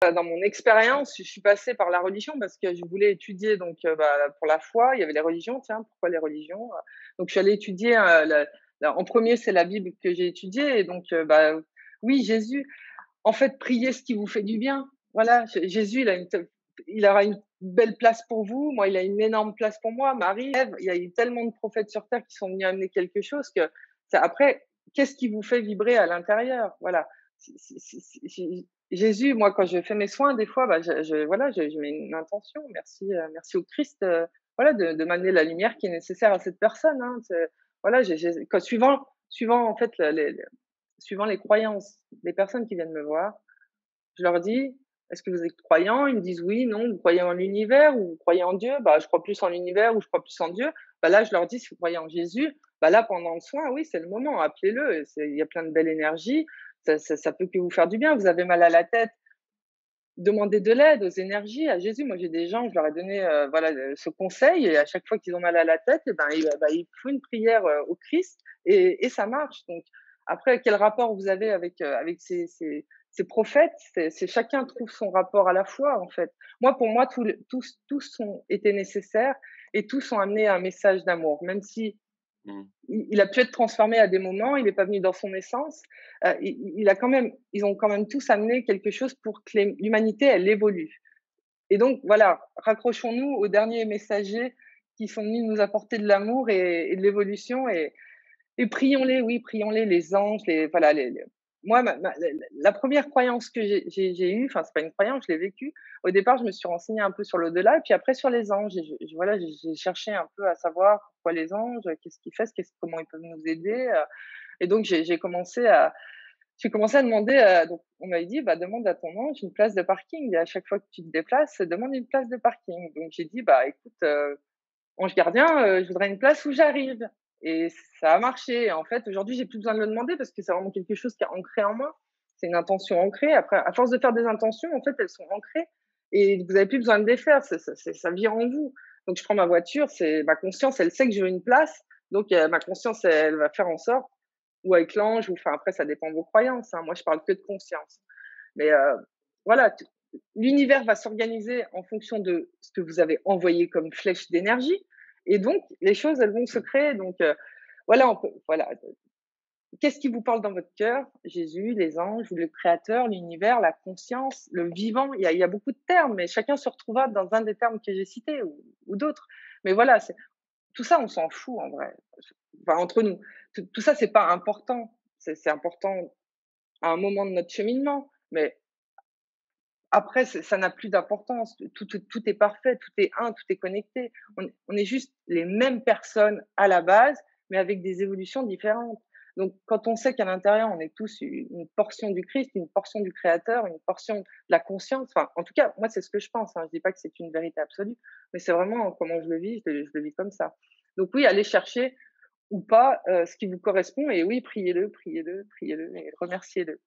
Dans mon expérience, je suis passée par la religion parce que je voulais étudier donc pour la foi, il y avait les religions, tiens, pourquoi les religions? Donc je suis allée étudier, la en premier c'est la Bible que j'ai étudiée et donc oui, Jésus, en fait, priez ce qui vous fait du bien. Voilà, Jésus, il aura une belle place pour vous. Moi, il a une énorme place pour moi. Marie, Ève, il y a eu tellement de prophètes sur terre qui sont venus amener quelque chose que ça après, qu'est-ce qui vous fait vibrer à l'intérieur? Voilà. Jésus, moi, quand je fais mes soins, des fois, voilà, je mets une intention. Merci au Christ, voilà, de m'amener la lumière qui est nécessaire à cette personne, hein. Voilà, suivant en fait suivant les croyances des personnes qui viennent me voir, je leur dis: «Est-ce que vous êtes croyants?» Ils me disent: «Oui, non». «Vous croyez en l'univers ou vous croyez en Dieu?» «Bah, je crois plus en l'univers» ou «Je crois plus en Dieu». Bah, là, je leur dis: «Si vous croyez en Jésus, bah, là, pendant le soin, oui, c'est le moment, appelez-le. Il y a plein de belle énergie, ça peut que vous faire du bien. Vous avez mal à la tête, demandez de l'aide aux énergies, à Jésus». Moi, j'ai des gens, je leur ai donné, voilà, ce conseil et à chaque fois qu'ils ont mal à la tête et ben, ils font une prière, au Christ et ça marche. Donc après, quel rapport vous avez avec ces prophètes? C'est chacun trouve son rapport à la foi, en fait. Moi, pour moi, tous ont été nécessaires et tous ont amené un message d'amour, même si Mmh. il a pu être transformé à des moments, il n'est pas venu dans son essence. Il a quand même, ils ont quand même tous amené quelque chose pour que l'humanité, elle évolue. Et donc, voilà, raccrochons-nous aux derniers messagers qui sont venus nous apporter de l'amour et de l'évolution et prions-les, oui, prions-les, les anges, voilà, moi, la première croyance que j'ai eue, enfin, c'est pas une croyance, je l'ai vécue. Au départ, je me suis renseignée un peu sur l'au-delà, et puis après sur les anges. Et voilà, j'ai cherché un peu à savoir pourquoi les anges, qu'est-ce qu'ils font, comment ils peuvent nous aider. Et donc, j'ai commencé à demander. Donc, on m'avait dit, bah, demande à ton ange une place de parking. Et à chaque fois que tu te déplaces, demande une place de parking. Donc, j'ai dit, bah, écoute, ange gardien, je voudrais une place où j'arrive. Et ça a marché. En fait, aujourd'hui, j'ai plus besoin de le demander parce que c'est vraiment quelque chose qui est ancré en moi. C'est une intention ancrée. Après, à force de faire des intentions, en fait, elles sont ancrées et vous avez plus besoin de les faire. Ça vient en vous. Donc, je prends ma voiture, c'est ma conscience, elle sait que je veux une place. Donc, ma conscience, elle va faire en sorte, ou avec l'ange, ou enfin, après, ça dépend de vos croyances, hein. Moi, je parle que de conscience. Mais voilà, l'univers va s'organiser en fonction de ce que vous avez envoyé comme flèche d'énergie. Et donc, les choses, elles vont se créer. Donc, voilà, voilà. Qu'est-ce qui vous parle dans votre cœur? Jésus, les anges, le créateur, l'univers, la conscience, le vivant. Il y a beaucoup de termes, mais chacun se retrouvera dans un des termes que j'ai cités ou d'autres. Mais voilà, tout ça, on s'en fout en vrai. Enfin, entre nous. Tout ça, c'est pas important. C'est important à un moment de notre cheminement. Mais après, ça n'a plus d'importance. Tout est parfait, tout est un, tout est connecté. On est juste les mêmes personnes à la base, mais avec des évolutions différentes. Donc, quand on sait qu'à l'intérieur, on est tous une portion du Christ, une portion du Créateur, une portion de la conscience. Enfin, en tout cas, moi, c'est ce que je pense, hein. Je dis pas que c'est une vérité absolue, mais c'est vraiment comment je le vis. Je le vis comme ça. Donc oui, allez chercher ou pas ce qui vous correspond. Et oui, priez-le, priez-le, priez-le et remerciez-le.